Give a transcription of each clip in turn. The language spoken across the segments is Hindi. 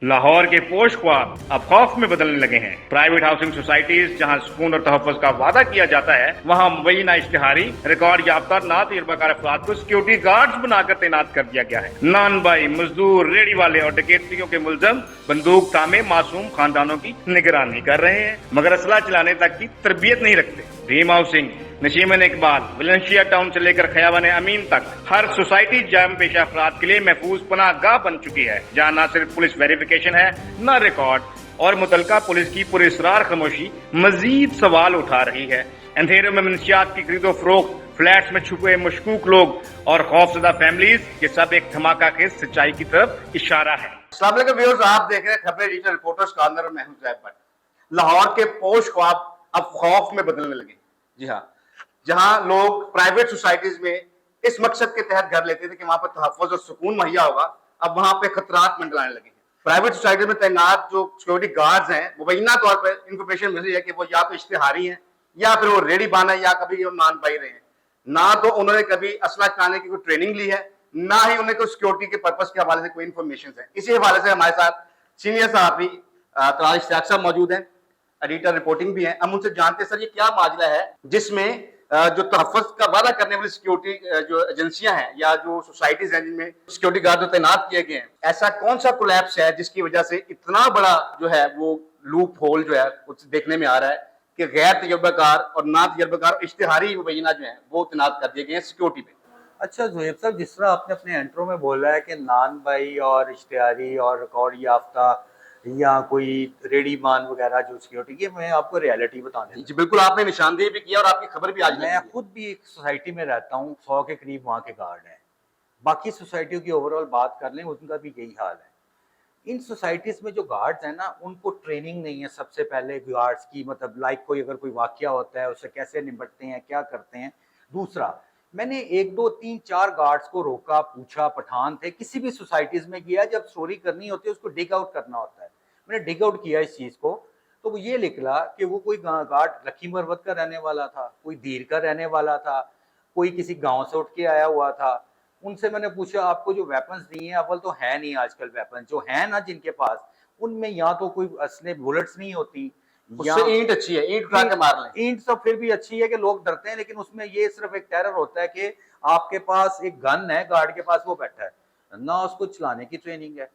लाहौर के पोश ख्वाब अब खौफ में बदलने लगे हैं। प्राइवेट हाउसिंग सोसाइटीज जहां सुकून और तहफ़्फ़ुज़ का वादा किया जाता है, वहां मुबैना इश्तिहारी रिकॉर्ड याफ्ता ना तजुर्बाकार अफराद को सिक्योरिटी गार्ड्स बनाकर तैनात कर दिया गया है। नानबाई, मजदूर, रेडी वाले और डकैतियों के मुलजम बंदूक थामे मासूम खानदानों की निगरानी कर रहे हैं, मगर असला चलाने तक की तरबियत नहीं रखते। Dream housing, Nashiman Iqbal, Valencia town से लेकर खयावन अमीन तक हर सोसाइटी जाम पेशा अफराद के लिए महफूज पनाहगाह बन चुकी है, जहाँ न सिर्फ पुलिस वेरिफिकेशन है, न रिकॉर्ड, और मुतलका पुलिस की पुरस्रार खामोशी मजीद सवाल उठा रही है। अंधेरों में मनशियात की खरीदो फरोख्त, फ्लैट्स में छुपे मशकूक लोग और खौफजदा फैमिलीज, ये सब एक धमाका खेज सच्चाई की तरफ इशारा है। अस्सलाम वालेकुम व्यूअर्स, आप देख रहे हैं खबरें डिजिटल रिपोर्टर्स कॉर्नर में हूं ज़ैब भट्ट। लाहौर के पोश ख्वाब अब खौफ में बदलने लगे। जी हाँ, जहां लोग प्राइवेट सोसाइटीज में इस मकसद के तहत घर लेते थे कि वहां पर तहफ़्फ़ुज़ और सुकून मुहैया होगा, अब वहां पे खतरात मंडराने लगे हैं। प्राइवेट सोसाइटी में तैनात जो सिक्योरिटी गार्ड्स हैं, मुबैना तौर पर इंफॉर्मेशन मिल रही है कि वो या तो इश्तिहारी हैं, या फिर वो रेडी बान है, या कभी वो नान बाई रहे हैं। ना तो उन्होंने कभी असला चलाने की कोई ट्रेनिंग ली है, ना ही उन्हें कोई सिक्योरिटी के पर्पस के हवाले से कोई इन्फॉर्मेशन है। इसी हवाले से हमारे साथ सीनियर सहाफ़ी तराज इश्तियाक साहब मौजूद हैं, एडिटर रिपोर्टिंग भी है। हम उनसे जानते हैं, सर ये क्या माजला है जिसमें जो तहफ़्फ़ुज़ का वादा करने वाली सिक्योरिटी जो एजेंसियां हैं या जो सोसाइटीज हैं जिनमें सिक्योरिटी गार्ड जो तैनात किए गए हैं, ऐसा कौन सा कोलैप्स है जिसकी वजह से इतना बड़ा जो है वो लूप होल जो है उसे देखने में आ रहा है कि गैर तजुर्बाकार और ना तजुर्बाकार इश्तिहारी मुबैना जो है वो तैनात कर दिए गए हैं सिक्योरिटी पे। अच्छा ज़ुहैब साहब, जिस तरह आपने अपने इंट्रो में बोला है कि नान भाई और इश्तिहारी और रिकॉर्ड याफ्ता या कोई रेडी मान वगैरह जो सिक्योरिटी की, मैं आपको रियलिटी बताने जी बिल्कुल, आपने निशानदेही भी किया और आपकी खबर भी आज मैं खुद भी एक सोसाइटी में रहता हूँ, 100 के करीब वहाँ के गार्ड हैं। बाकी सोसाइटियों की ओवरऑल बात कर लें, उनका भी यही हाल है। इन सोसाइटीज़ में जो गार्ड्स हैं ना, उनको ट्रेनिंग नहीं है सबसे पहले गार्ड्स की, मतलब लाइक कोई अगर कोई वाकया होता है उससे कैसे निपटते हैं, क्या करते हैं। दूसरा, मैंने 1 2 3 4 गार्ड्स को रोका, पूछा, पठान थे, किसी भी सोसाइटीज़ में गया, जब स्टोरी करनी होती है उसको डिग आउट करना होता है। मैंने डिग आउट किया इस चीज़ को, तो वो ये निकला कि वो कोई गार्ड लखी मरवत का रहने वाला था, कोई दीर का रहने वाला था, कोई किसी गाँव से उठ के आया हुआ था। उनसे मैंने पूछा, आपको जो वेपन्स दिए हैं, अव्वल तो है नहीं आजकल वेपन, जो है ना जिनके पास, उनमें या तो कोई असले बुलेट्स नहीं होती, या उससे ईंट अच्छी है, ईंट उठा के मार लें। ईंट तो फिर भी अच्छी है कि लोग डरते हैं, लेकिन उसमें ये सिर्फ एक टेरर होता है कि आपके पास एक गन है, गार्ड के पास वो बैठा है, ना उसको चलाने की ट्रेनिंग है,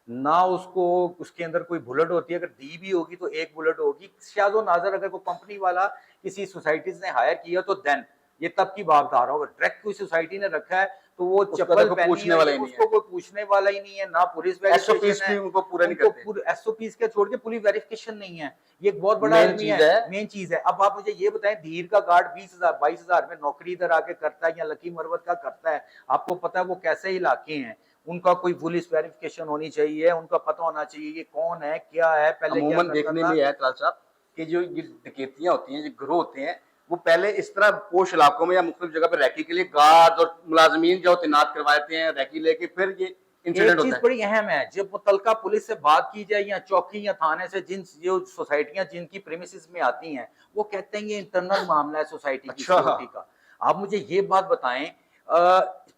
ना उसको उसके अंदर कोई बुलेट होती है, अगर दी भी होगी तो एक बुलेट होगी। शायद नाजर अगर कोई कंपनी वाला किसी सोसाइटीज ने हायर किया तो देन ये तब की बात आ रहा होगा। डायरेक्ट कोई सोसाइटी ने रखा है तो वो चप्पल पूछने वाला ही नहीं उसको कोई पूछने वाला ही नहीं है, ना पुलिस वेरिफिकेशन है, उनको पूरा नहीं करते। एसओपीज के छोड़ के पुलिस वेरिफिकेशन नहीं है। ये एक बहुत बड़ा मेन चीज है। अब आप मुझे ये बताएं, धीर का गार्ड 20,000 22,000 में नौकरी इधर आके करता है या लकी मरवत का करता है, आपको पता है वो कैसे इलाके हैं, उनका कोई पुलिस वेरिफिकेशन होनी चाहिए, उनका पता होना चाहिए ये कौन है, क्या है, पहले अमूमन देखने में है तलाल साहब कि जो ये डकैतियां होती हैं, जो गिरोह होते हैं, वो पहले इस तरह पोश इलाकों में या मुख्तलिफ जगह पर रैकी के लिए गार्ड और मुलाजमीन जो तैनात करवाते हैं रैकी लेके, फिर ये इंसिडेंट होता है। बड़ी अहम है, जब मुतलका पुलिस से बात की जाए या चौकी या थाने से, जिन जो सोसाइटियां जिनकी प्रीमिसेस में आती हैं, वो कहते हैं ये इंटरनल मामला है सोसाइटी की सिक्योरिटी का। आप मुझे ये बात बताएं,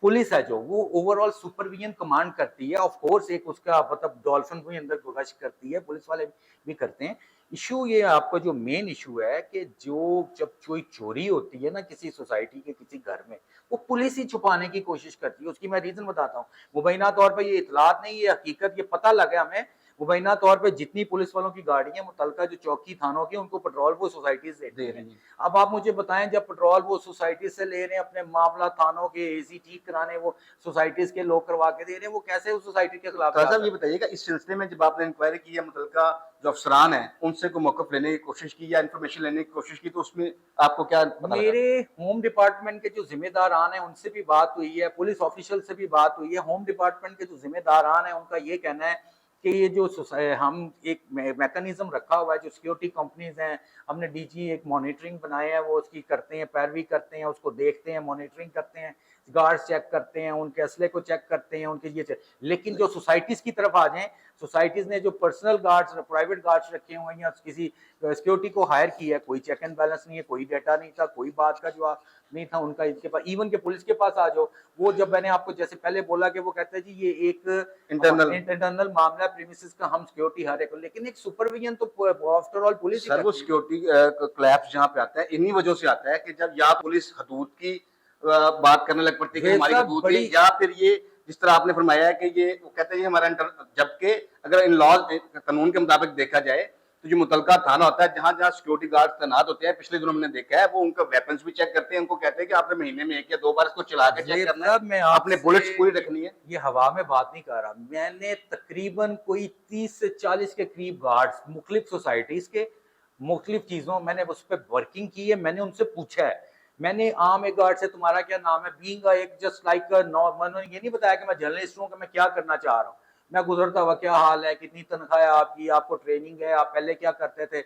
पुलिस है जो वो ओवरऑल सुपरविजन कमांड करती है, ऑफ कोर्स एक उसका मतलब डॉल्फिन भी अंदर गश्त करती है, पुलिस वाले भी करते हैं। इशू ये आपका जो मेन इशू है कि जो जब कोई चोरी होती है ना किसी सोसाइटी के किसी घर में, वो पुलिस ही छुपाने की कोशिश करती है। उसकी मैं रीजन बताता हूँ। मुबैना तौर पे ये इतलात नहीं, ये हकीकत, ये पता लगा हमें। मुबैना तौर पे जितनी पुलिस वालों की गाड़ियां मुतलका जो चौकी थानों की, उनको पेट्रोल वो सोसाइटीज दे रही हैं। अब आप मुझे बताएं, जब पेट्रोल वो सोसाइटी से ले रहे हैं, अपने मामला थानों के एसी ठीक कराने वो सोसाइटीज के लोग करवा के दे रहे हैं, वो कैसे उस सोसाइटी के खिलाफ? साहब ये बताइएगा, इस सिलसिले में जब आपने इंक्वायरी की है, मुतलका जो अफसरान है उनसे कोई मौक़िफ़ लेने की कोशिश की या इन्फॉर्मेशन लेने की कोशिश की, तो उसमें आपको क्या पता लगा? मेरे होम डिपार्टमेंट के जो जिम्मेदारान हैं उनसे भी बात हुई है, पुलिस ऑफिशियल से भी बात हुई है। होम डिपार्टमेंट के जो जिम्मेदारान हैं उनका ये कहना है कि ये जो हम एक मैकेनिज्म रखा हुआ है, जो सिक्योरिटी कंपनीज हैं, हमने डीजी एक मॉनिटरिंग बनाया है, वो उसकी करते हैं, पैरवी करते हैं, उसको देखते हैं, मॉनिटरिंग करते हैं। गार्ड्स चेक करते हैं, उनके असले को चेक करते हैं, उनके ये लेकिन जो सोसाइटीज की तरफ आ जाएं, सोसाइटीज ने जो पर्सनल गार्ड्स, प्राइवेट गार्ड्स रखे हुए हैं या किसी सिक्योरिटी को हायर किया है, कोई चेक एंड बैलेंस नहीं है, कोई डाटा नहीं था, कोई बात का जवाब नहीं था उनका इनके पास। इवन के पुलिस के पास आ जाओ, वो जब मैंने आपको जैसे पहले बोला कि वो कहता है जी ये एक इंटरनल मामला प्रीमिसेस का, हम सिक्योरिटी हायर है, लेकिन एक सुपरविजन तो आफ्टर ऑल पुलिस सर वो सिक्योरिटी क्लैप्स जहाँ पे आता है इन्हीं वजह से आता है कि जब या पुलिस हदूद की बात करने लग पड़ती है कि हमारी हदूद है, या फिर ये जिस तरह आपने फरमाया है कि ये वो कहते हैं ये हमारा जबकि अगर इन लॉ कानून के मुताबिक देखा जाए तो जो मुतलका थाना होता है, जहां जहां सिक्योरिटी गार्ड तैनात होते हैं, पिछले दिनों हमने देखा है वो उनका वेपन्स भी चेक करते हैं, उनको कहते हैं कि आपने महीने में 1 या 2 बार इसको चला के चेक करना है, अपने बुलेट्स पूरी रखनी है। ये हवा में बात नहीं कर रहा, मैंने तकरीबन कोई 30 से 40 के करीब गार्ड्स मुख्तलिफ सोसाइटीज के मुख्तलिफ चीजों मैंने उस पर वर्किंग की है, मैंने उनसे पूछा है, मैंने आम एक गार्ड से तुम्हारा क्या नाम है, बीइंग एक जस्ट लाइक मैंने ये नहीं बताया कि मैं जर्नलिस्ट हूँ कि मैं क्या करना चाह रहा हूँ, मैं गुजरता हुआ क्या हाल है, कितनी तनख्वाह है आपकी, आपको ट्रेनिंग है, आप पहले क्या करते थे।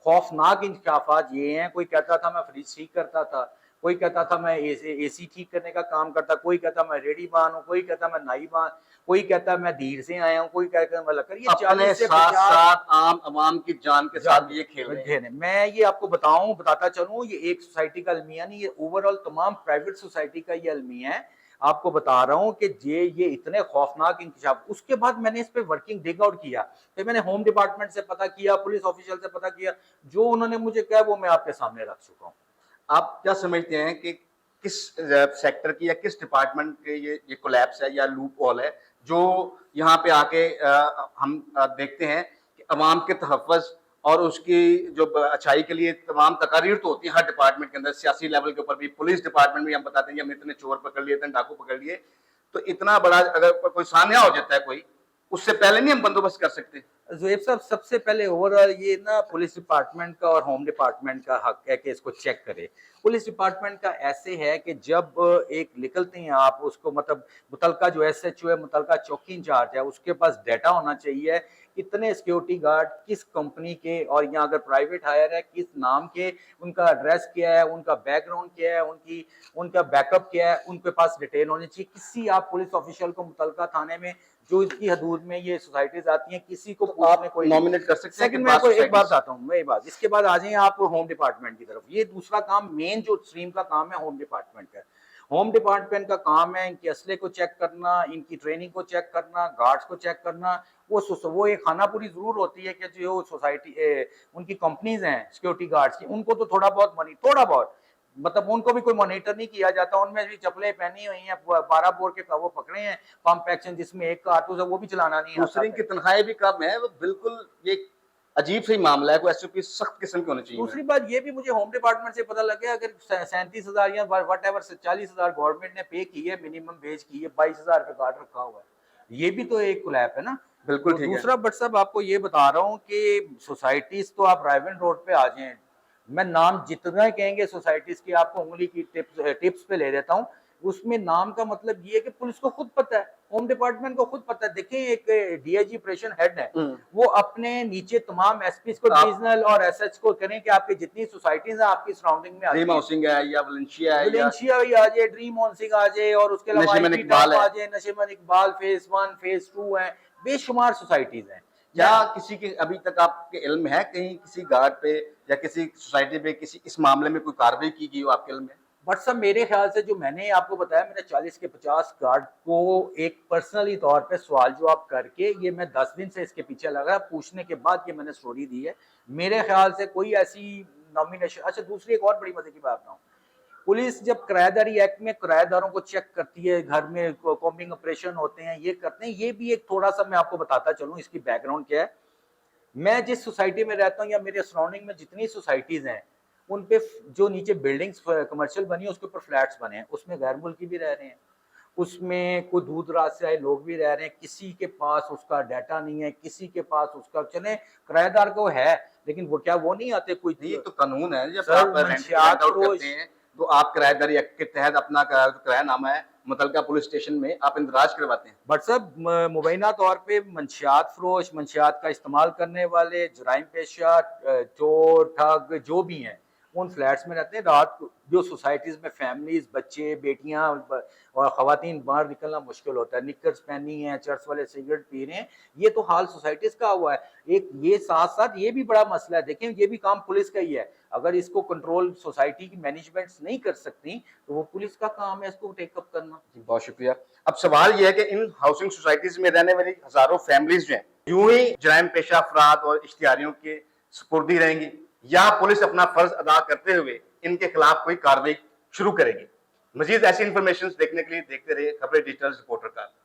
खौफनाक इंकशाफात ये हैं, कोई कहता था मैं फ्रिज ठीक करता था, कोई कहता था मैं एसी ठीक करने का काम करता, कोई कहता मैं रेडी बान हूँ, कोई कहता मैं नाई बान, कोई कहता मैं धीर से आया हूँ, कोई कहता मैं लकर। ये 40 से 50 आम अवाम की जान के साथ ये खेल रहे हैं। मैं ये आपको बताता चलूं, ये एक सोसाइटी का अलमिया नहीं, ये ओवरऑल तमाम प्राइवेट सोसाइटी का ये अलमिया है। आपको बता रहा हूं कि ये इतने खौफनाक इंकशाफ। उसके बाद मैंने इस पे वर्किंग डिग आउट किया, फिर मैंने होम डिपार्टमेंट से पता किया, पुलिस ऑफिशियल से पता किया, जो उन्होंने मुझे कहा वो मैं आपके सामने रख चुका हूँ। आप क्या समझते हैं कि किस सेक्टर की या किस डिपार्टमेंट के ये कोलैप्स है या लूप होल है जो यहाँ पे आके हम देखते हैं कि अवाम के तहफ़्फ़ुज़ और उसकी जो अच्छाई के लिए तमाम तकारीर तो होती है हर डिपार्टमेंट के अंदर, सियासी लेवल के ऊपर भी, पुलिस डिपार्टमेंट में हम बताते हैं कि हमने इतने चोर पकड़ लिए, इतने डाकू पकड़ लिए, तो इतना बड़ा अगर कोई सान्या हो जाता है कोई, उससे पहले नहीं हम बंदोबस्त कर सकते? ज़ुहैब साहब, सबसे पहले ओवरऑल ये ना पुलिस डिपार्टमेंट का और होम डिपार्टमेंट का हक है कि इसको चेक करे। पुलिस डिपार्टमेंट का ऐसे है कि जब एक निकलते हैं आप उसको, मतलब मुतलका जो एसएचओ है, मुतलका चौकी इंचार्ज है, उसके पास डाटा होना चाहिए कितने सिक्योरिटी गार्ड किस कंपनी के, और यहाँ अगर प्राइवेट हायर है किस नाम के, उनका एड्रेस क्या है, उनका बैकग्राउंड क्या है, उनका बैकअप क्या है, उनके पास डिटेल होनी चाहिए। किसी आप पुलिस ऑफिशियल को मुतलका थाने में जो इसकी हदूद में ये सोसाइटीज आती हैं, किसी को तो आप कोई नॉमिनेट कर सकते हैं। सेकंड मैं आपको एक बात बताता हूँ, मैं बात इसके बाद आ जाए आप होम डिपार्टमेंट की तरफ। ये दूसरा काम, मेन जो स्ट्रीम का काम है होम डिपार्टमेंट का। होम डिपार्टमेंट का काम है इनके असले को चेक करना, इनकी ट्रेनिंग को चेक करना, गार्ड्स को चेक करना। वो एक खानापुरी जरूर होती है कि जो सोसाइटी उनकी कंपनीज हैं सिक्योरिटी गार्ड्स की, उनको तो थोड़ा बहुत मतलब उनको भी कोई मॉनिटर नहीं किया जाता। उनमें भी चप्पलें पहनी हुई हैं, 12 बोर के वो पकड़े हैं पंप एक्शन जिसमें एक कारतूस है, वो भी चलाना नहीं आता। दूसरी की तनख्वाहें भी कम है, वो बिल्कुल ये अजीब सा ही मामला है, कोई एसओपी सख्त किस्म की होनी चाहिए। दूसरी बात ये भी मुझे होम डिपार्टमेंट से पता लग गया, अगर 37,000 या वट एवर 40,000 गवर्नमेंट ने पे की है, मिनिमम वेज की है, 22,000 रुपए कार्ड रखा हुआ है, ये भी तो एक क्लैप है ना। बिल्कुल ठीक है। दूसरा बट साहब आपको ये बता रहा हूँ कि सोसाइटीज तो आप रायवन रोड पे आ जाएं, मैं नाम जितना कहेंगे सोसाइटीज की आपको उंगली की टिप्स पे ले देता हूँ। उसमें नाम का मतलब ये है कि पुलिस को खुद पता है, होम डिपार्टमेंट को खुद पता है। देखें एक डीआईजी ऑपरेशन हेड है, वो अपने नीचे तमाम एसपी को रीजनल और एसएच को करें कि आपकी जितनी सोसाइटीज है आपकी सराउंडिंग में ड्रीम हाउसिंग है या वलेंशिया है, वलेंशिया आ जाए, ड्रीम हाउसिंग आ जाए, और उसके अलावा आ जाए, नशेमन इकबाल फेज 1 फेज 2 है, बेशुमार सोसाइटीज हैं। या किसी के अभी तक आपके इल्म है कहीं किसी गार्ड पे या किसी सोसाइटी पे किसी इस मामले में कोई कार्रवाई की गई हो आपके इल्म में? बट सब मेरे ख्याल से जो मैंने आपको बताया, मैंने 40 के 50 गार्ड को एक पर्सनली तौर पे सवाल जवाब करके, ये मैं 10 दिन से इसके पीछे लगा, पूछने के बाद ये मैंने स्टोरी दी है। मेरे ख्याल से कोई ऐसी नॉमिनेशन। अच्छा, दूसरी एक और बड़ी मजे की बात बताऊं, पुलिस जब किराएदारी एक्ट में किराएदारों को चेक करती है, घर में कॉम्बिंग ऑपरेशन होते हैं, ये करते हैं, ये भी एक थोड़ा सा मैं आपको बताता चलूं इसकी बैकग्राउंड क्या है। मैं जिस सोसाइटी में रहता हूँ या मेरे सराउंडिंग में जितनी सोसाइटीज हैं, उन पे जो नीचे बिल्डिंग्स कमर्शियल बनी है उसके ऊपर फ्लैट्स बने हैं, उसमें गैर मुल्की भी रह रहे हैं, उसमें कोई दूर दराज से आए लोग भी रह रहे हैं, किसी के पास उसका डाटा नहीं है, किसी के पास उसका, चले किराएदार को है लेकिन वो क्या वो नहीं आते कोई। ये तो कानून है, जब आप रेंट आउट करते हैं तो आप किराएदारी एक्ट के तहत अपना किरायानामा है मुतलका पुलिस स्टेशन में आप इंदराज करवाते हैं। बट सब मुबैना तौर पे मंशियात फरोश, मंशियात का इस्तेमाल करने वाले, जराइम पेशा, चोर ठग जो भी हैं, उन फ्लैट्स में रहते हैं। रात को जो सोसाइटीज में फैमिलीज, बच्चे, बेटियां और खवातीन बाहर निकलना मुश्किल होता है, निकर्स पहनी है, चर्च वाले सिगरेट पी रहे हैं, ये तो हाल सोसाइटीज का हुआ है। एक ये साथ साथ ये भी बड़ा मसला है, देखें ये भी काम पुलिस का ही है। अगर इसको कंट्रोल सोसाइटी की मैनेजमेंट नहीं कर सकती तो वो पुलिस का काम है इसको टेकअप करना। जी बहुत शुक्रिया। अब सवाल यह है कि इन हाउसिंग सोसाइटीज में रहने वाली हजारों फैमिलीज जो हैं, यूं ही जराइम पेशा अफराद और इश्तिहारियों के सुपुर्दी रहेंगी, या पुलिस अपना फर्ज अदा करते हुए इनके खिलाफ कोई कार्रवाई शुरू करेगी? मजीद ऐसी इंफॉर्मेशन देखने के लिए देखते रहिए खबरें डिजिटल रिपोर्टर का।